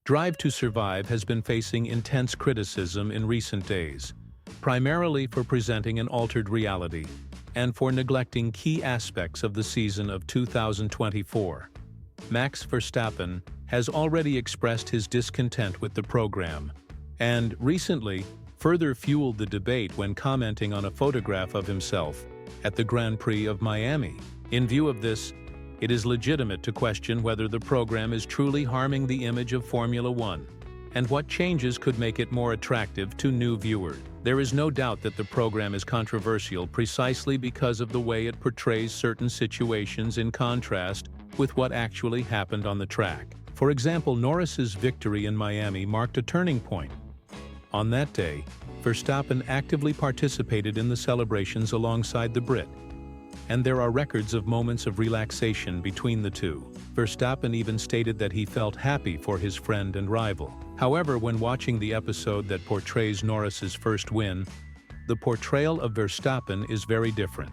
Drive to Survive has been facing intense criticism in recent days, primarily for presenting an altered reality and for neglecting key aspects of the season of 2024. Max Verstappen has already expressed his discontent with the program, and recently further fueled the debate when commenting on a photograph of himself at the Grand Prix of Miami. In view of this, it is legitimate to question whether the program is truly harming the image of Formula One, and what changes could make it more attractive to new viewers. There is no doubt that the program is controversial precisely because of the way it portrays certain situations in contrast with what actually happened on the track. For example, Norris's victory in Miami marked a turning point. On that day, Verstappen actively participated in the celebrations alongside the Brit, and there are records of moments of relaxation between the two. Verstappen even stated that he felt happy for his friend and rival. However, when watching the episode that portrays Norris's first win, the portrayal of Verstappen is very different,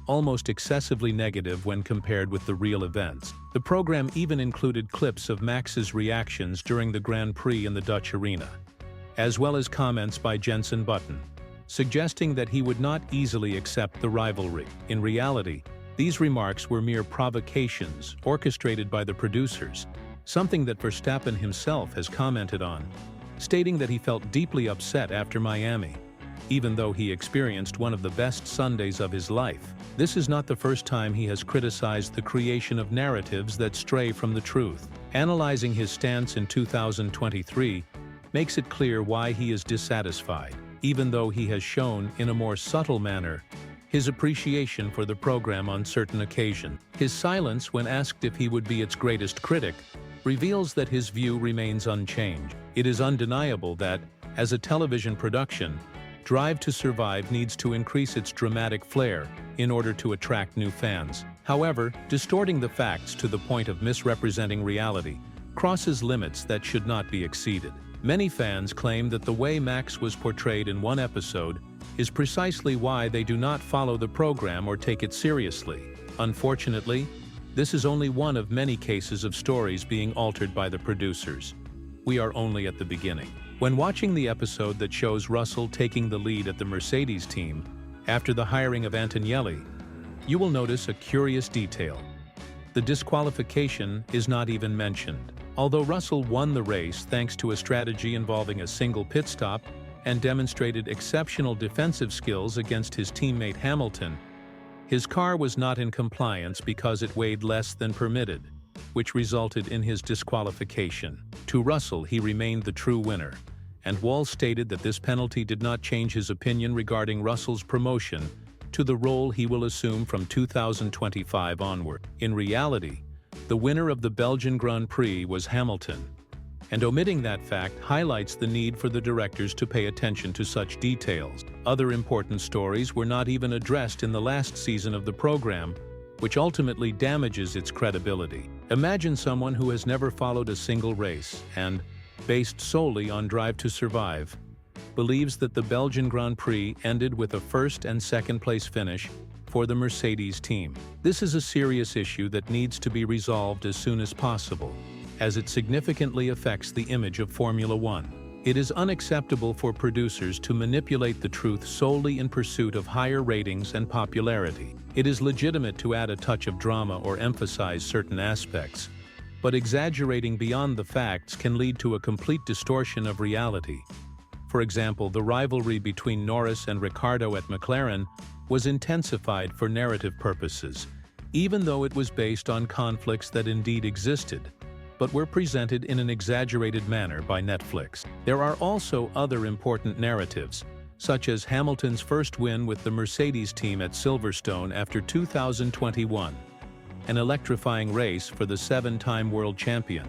almost excessively negative when compared with the real events. The program even included clips of Max's reactions during the Grand Prix in the Dutch arena, as well as comments by Jenson Button, suggesting that he would not easily accept the rivalry. In reality, these remarks were mere provocations orchestrated by the producers, something that Verstappen himself has commented on, stating that he felt deeply upset after Miami, even though he experienced one of the best Sundays of his life. This is not the first time he has criticized the creation of narratives that stray from the truth. Analyzing his stance in 2023 makes it clear why he is dissatisfied, even though he has shown, in a more subtle manner, his appreciation for the program on certain occasions. His silence when asked if he would be its greatest critic reveals that his view remains unchanged. It is undeniable that, as a television production, Drive to Survive needs to increase its dramatic flair in order to attract new fans. However, distorting the facts to the point of misrepresenting reality crosses limits that should not be exceeded. Many fans claim that the way Max was portrayed in one episode is precisely why they do not follow the program or take it seriously. Unfortunately, this is only one of many cases of stories being altered by the producers. We are only at the beginning. When watching the episode that shows Russell taking the lead at the Mercedes team after the hiring of Antonelli, you will notice a curious detail. The disqualification is not even mentioned. Although Russell won the race thanks to a strategy involving a single pit stop and demonstrated exceptional defensive skills against his teammate Hamilton, his car was not in compliance because it weighed less than permitted, which resulted in his disqualification. To Russell, he remained the true winner, and Wall stated that this penalty did not change his opinion regarding Russell's promotion to the role he will assume from 2025 onward. In reality, the winner of the Belgian Grand Prix was Hamilton, and omitting that fact highlights the need for the directors to pay attention to such details. Other important stories were not even addressed in the last season of the program, which ultimately damages its credibility. Imagine someone who has never followed a single race and, based solely on Drive to Survive, believes that the Belgian Grand Prix ended with a first and second place finish for the Mercedes team. This is a serious issue that needs to be resolved as soon as possible, as it significantly affects the image of Formula One. It is unacceptable for producers to manipulate the truth solely in pursuit of higher ratings and popularity. It is legitimate to add a touch of drama or emphasize certain aspects, but exaggerating beyond the facts can lead to a complete distortion of reality. For example, the rivalry between Norris and Ricciardo at McLaren was intensified for narrative purposes, even though it was based on conflicts that indeed existed, but were presented in an exaggerated manner by Netflix. There are also other important narratives, such as Hamilton's first win with the Mercedes team at Silverstone after 2021, an electrifying race for the seven-time world champion,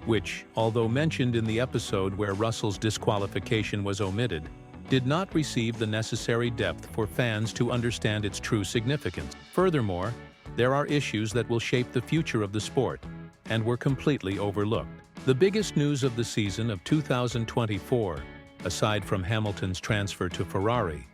which, although mentioned in the episode where Russell's disqualification was omitted, did not receive the necessary depth for fans to understand its true significance. Furthermore, there are issues that will shape the future of the sport and were completely overlooked. The biggest news of the season of 2024, aside from Hamilton's transfer to Ferrari,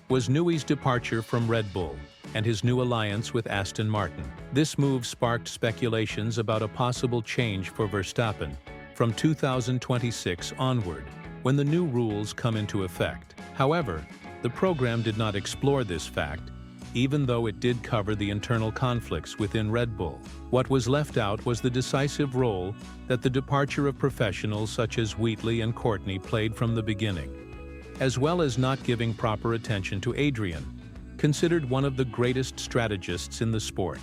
was Newey's departure from Red Bull and his new alliance with Aston Martin. This move sparked speculations about a possible change for Verstappen from 2026 onward, when the new rules come into effect. However, the program did not explore this fact, even though it did cover the internal conflicts within Red Bull. What was left out was the decisive role that the departure of professionals such as Wheatley and Courtney played from the beginning, as well as not giving proper attention to Adrian, considered one of the greatest strategists in the sport.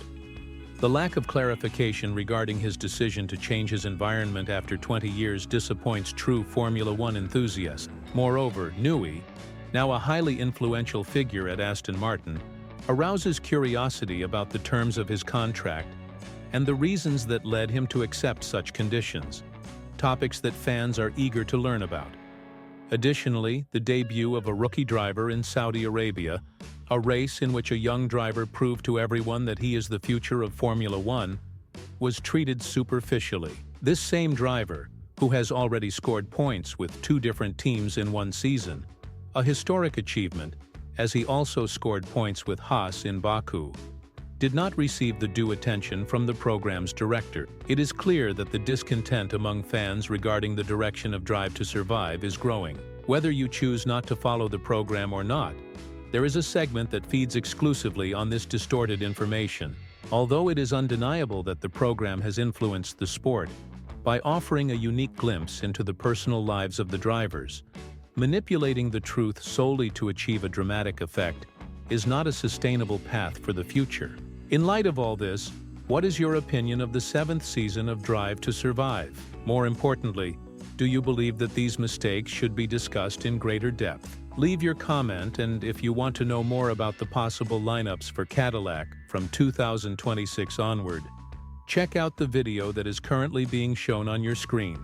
The lack of clarification regarding his decision to change his environment after 20 years disappoints true Formula One enthusiasts. Moreover, Newey, now a highly influential figure at Aston Martin, arouses curiosity about the terms of his contract and the reasons that led him to accept such conditions, topics that fans are eager to learn about. Additionally, the debut of a rookie driver in Saudi Arabia, a race in which a young driver proved to everyone that he is the future of Formula One, was treated superficially. This same driver, who has already scored points with 2 different teams in one season, a historic achievement, as he also scored points with Haas in Baku, did not receive the due attention from the program's director. It is clear that the discontent among fans regarding the direction of Drive to Survive is growing. Whether you choose not to follow the program or not, there is a segment that feeds exclusively on this distorted information. Although it is undeniable that the program has influenced the sport by offering a unique glimpse into the personal lives of the drivers, manipulating the truth solely to achieve a dramatic effect is not a sustainable path for the future. In light of all this, what is your opinion of the 7th season of Drive to Survive? More importantly, do you believe that these mistakes should be discussed in greater depth? Leave your comment, and if you want to know more about the possible lineups for Cadillac from 2026 onward, check out the video that is currently being shown on your screen.